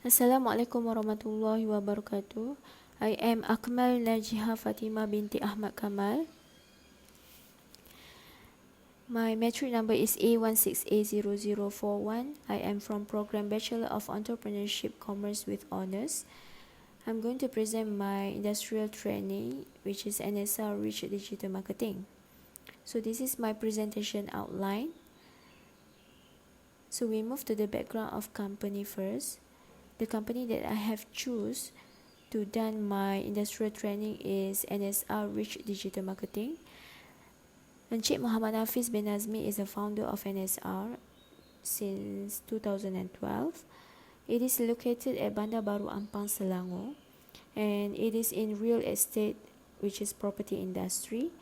Assalamualaikum warahmatullahi wabarakatuh. I am Akmal Najiha Fatimah binti Ahmad Kamal. My metric number is A16A0041. I am from Program Bachelor of Entrepreneurship Commerce with Honours. I'm going to present my industrial training, which is NSR Rich Digital Marketing. So this is my presentation outline. So we move to the background of company first. The company that I have choose to done my industrial training is NSR Rich Digital Marketing. Encik Muhammad Hafiz bin Nazmi is the founder of NSR since 2012. It is located at Bandar Baru Ampang, Selangor, and it is in real estate, which is property industry.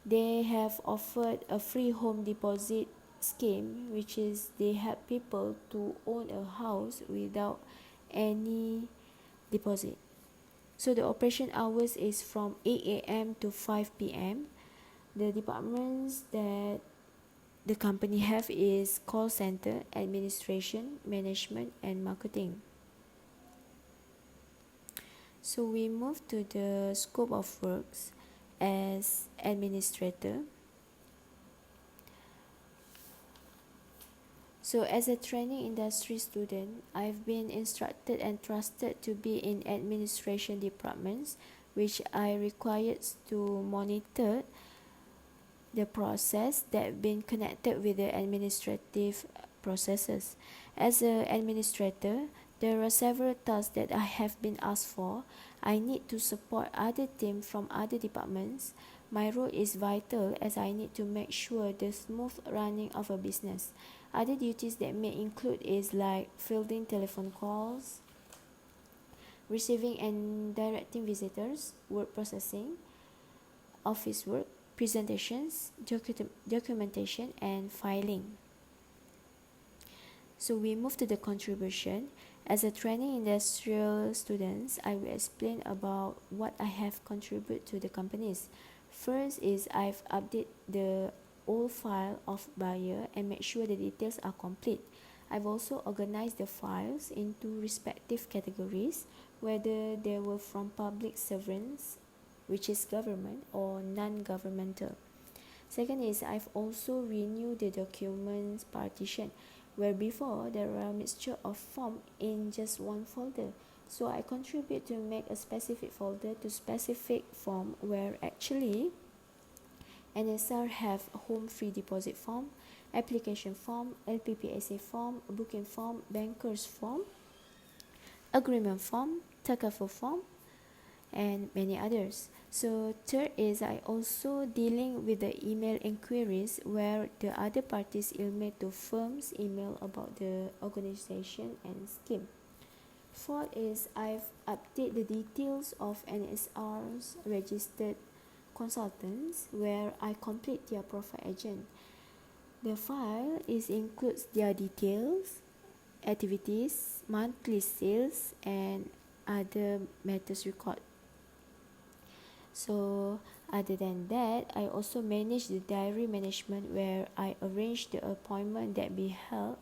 They have offered a free home deposit scheme, which is they help people to own a house without any deposit. So the operation hours is from 8 a.m. to 5 p.m. The departments that the company have is call center, administration, management, and marketing. So we move to the scope of works as administrator. So as a training industry student, I've been instructed and trusted to be in administration departments, which I required to monitor the process that been connected with the administrative processes. As an administrator, there are several tasks that I have been asked for. I need to support other teams from other departments. My role is vital as I need to make sure the smooth running of a business. Other duties that may include is like fielding telephone calls, receiving and directing visitors, word processing, office work, presentations, documentation, and filing. So we move to the contribution. As a training industrial students, I will explain about what I have contributed to the companies. First is I've updated the old file of buyer and make sure the details are complete. I've also organized the files into respective categories, whether they were from public servants, which is government, or non-governmental. Second is I've also renewed the documents partition, where before there were a mixture of form in just one folder. So I contribute to make a specific folder to specific form, where actually NSR have home free deposit form, application form, LPPSA form, booking form, bankers form, agreement form, takaful form, and many others. So third is I also dealing with the email inquiries, where the other parties email to firms email about the organization and scheme. Fourth is I've updated the details of NSR's registered consultants, where I complete their profile agent. The file includes their details, activities, monthly sales, and other matters record. So other than that, I also manage the diary management, where I arrange the appointment that be held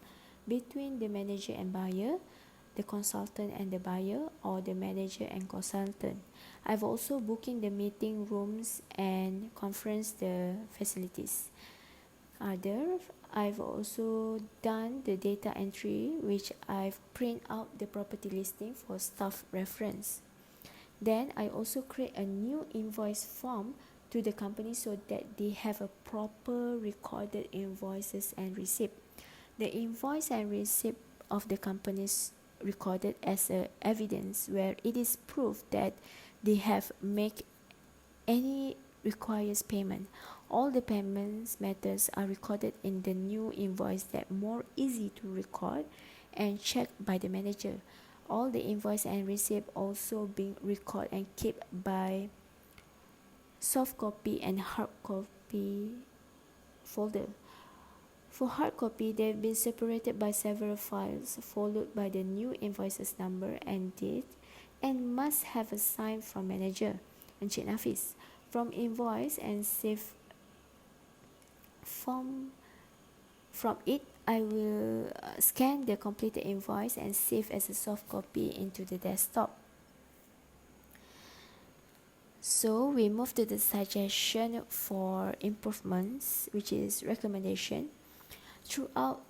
between the manager and buyer, the consultant and the buyer, or the manager and consultant. I've also booking the meeting rooms and conference the facilities. I've also done the data entry, which I've print out the property listing for staff reference. Then I also create a new invoice form to the company so that they have a proper recorded invoices and receipt. The invoice and receipt of the companies recorded as a evidence, where it is proof that they have make any requires payment. All the payments matters are recorded in the new invoice that more easy to record and checked by the manager. All the invoice and receipt also being recorded and kept by soft copy and hard copy folder. For hard copy, they've been separated by several files, followed by the new invoices number and date, and must have a sign from manager, Encik Nafis. From invoice and save from it, I will scan the completed invoice and save as a soft copy into the desktop. So we move to the suggestion for improvements, which is recommendation. Throughout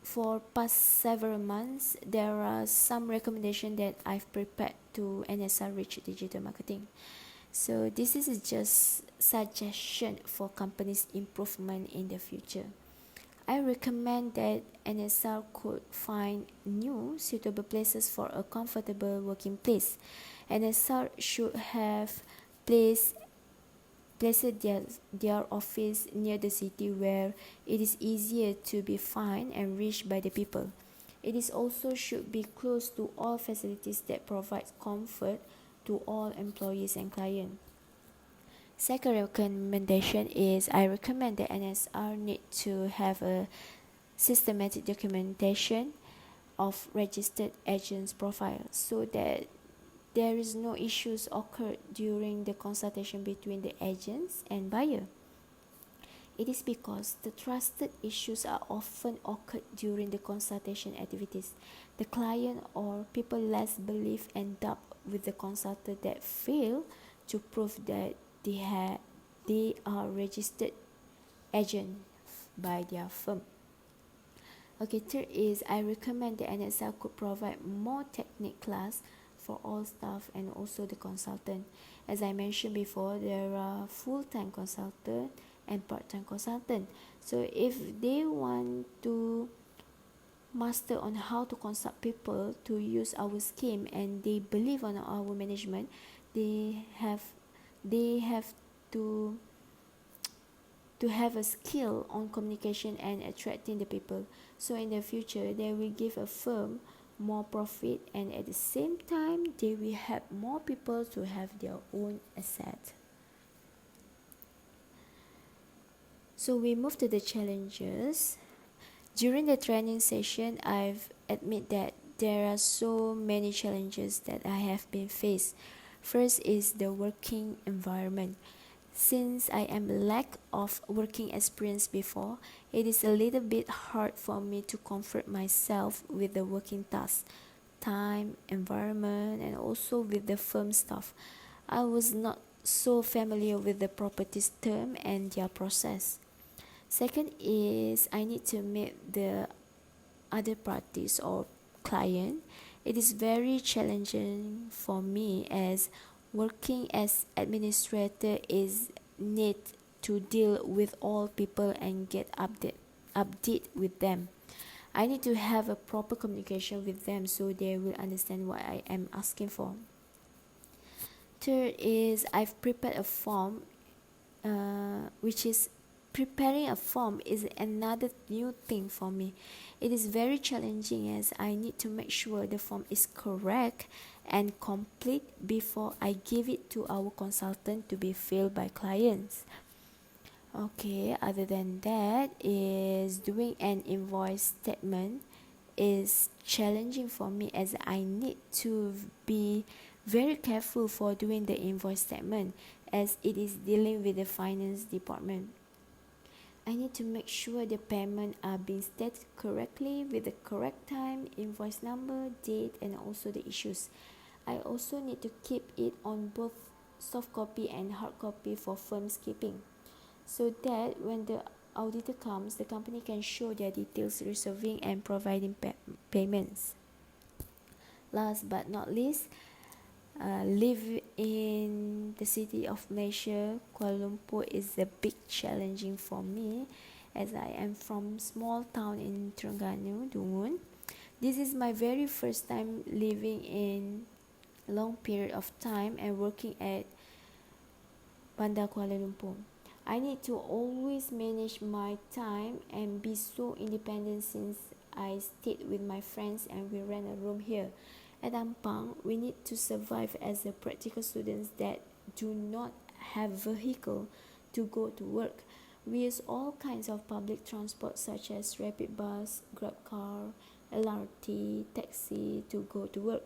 for past several months, there are some recommendations that I've prepared to NSR Rich Digital Marketing. So this is just suggestion for companies' improvement in the future. I recommend that NSR could find new suitable places for a comfortable working place. NSR should have placed their office near the city where it is easier to be found and reached by the people. It is also should be close to all facilities that provide comfort to all employees and clients. Second recommendation is I recommend that NSR need to have a systematic documentation of registered agents profile so that there is no issues occurred during the consultation between the agents and buyer. It is because the trusted issues are often occurred during the consultation activities. The client or people less believe and doubt with the consultant that fail to prove that they are registered agent by their firm. Okay, third is I recommend the NSR could provide more technique class for all staff and also the consultant. As I mentioned before, there are full-time consultant and part-time consultant. So if they want to master on how to consult people to use our scheme and they believe on our management, they have to have a skill on communication and attracting the people. So in the future, they will give a firm more profit and at the same time, they will help more people to have their own asset. So we move to the challenges. During the training session, I've admit that there are so many challenges that I have been faced. First is the working environment. Since I am lack of working experience before, it is a little bit hard for me to comfort myself with the working tasks, time, environment, and also with the firm staff. I was not so familiar with the properties term and their process. Second is I need to meet the other parties or client. It is very challenging for me as working as administrator is need to deal with all people and get update with them. I need to have a proper communication with them so they will understand what I am asking for. Third is I've prepared a form, which is preparing a form is another new thing for me. It is very challenging as I need to make sure the form is correct and complete before I give it to our consultant to be filled by clients. Okay, other than that is doing an invoice statement is challenging for me as I need to be very careful for doing the invoice statement as it is dealing with the finance department. I need to make sure the payment are being stated correctly with the correct time, invoice number, date, and also the issues. I also need to keep it on both soft copy and hard copy for firm's keeping, so that when the auditor comes, the company can show their details receiving and providing payments. Last but not least, live in the city of Malaysia, Kuala Lumpur is a big challenging for me as I am from small town in Terengganu, Dungun. This is my very first time living in a long period of time and working at Bandar Kuala Lumpur. I need to always manage my time and be so independent since I stayed with my friends and we rent a room here. At Ampang, we need to survive as a practical students that do not have vehicle to go to work. We use all kinds of public transport such as rapid bus, grab car, LRT, taxi to go to work.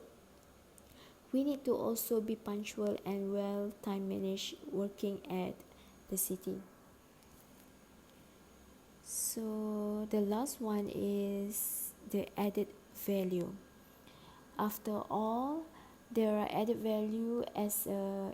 We need to also be punctual and well time manage working at the city. So the last one is the added value. After all, there are added value as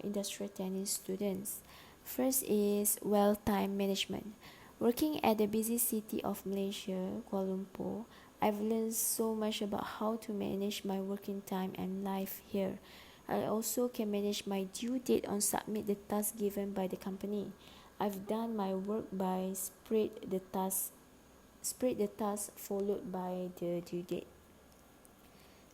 industrial tennis students. First is well time management. Working at the busy city of Malaysia, Kuala Lumpur, I've learned so much about how to manage my working time and life here. I also can manage my due date on submit the task given by the company. I've done my work by spread the task followed by the due date.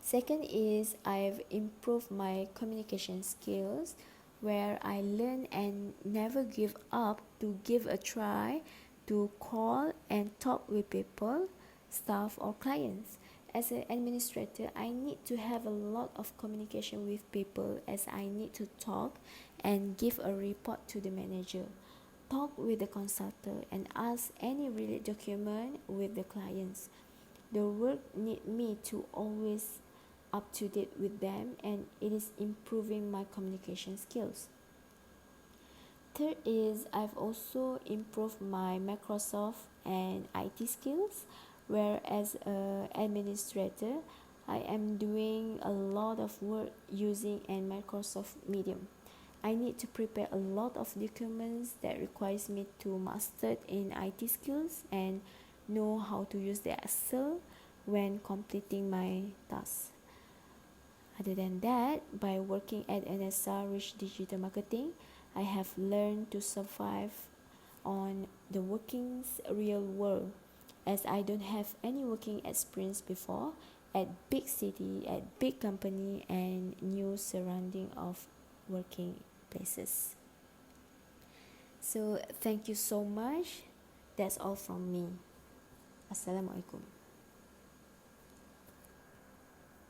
Second is I've improved my communication skills where I learn and never give up to give a try to call and talk with people, staff or clients. As an administrator, I need to have a lot of communication with people as I need to talk and give a report to the manager. Talk with the consultant and ask any related document with the clients. The work need me to always up to date with them and it is improving my communication skills. Third is I've also improved my Microsoft and IT skills where as an administrator I am doing a lot of work using an Microsoft Medium. I need to prepare a lot of documents that requires me to master in IT skills and know how to use the Excel when completing my tasks. Other than that, by working at NSR Rich Digital Marketing, I have learned to survive on the working's real world as I don't have any working experience before at big city, at big company and new surrounding of working places. So thank you so much. That's all from me. Assalamualaikum.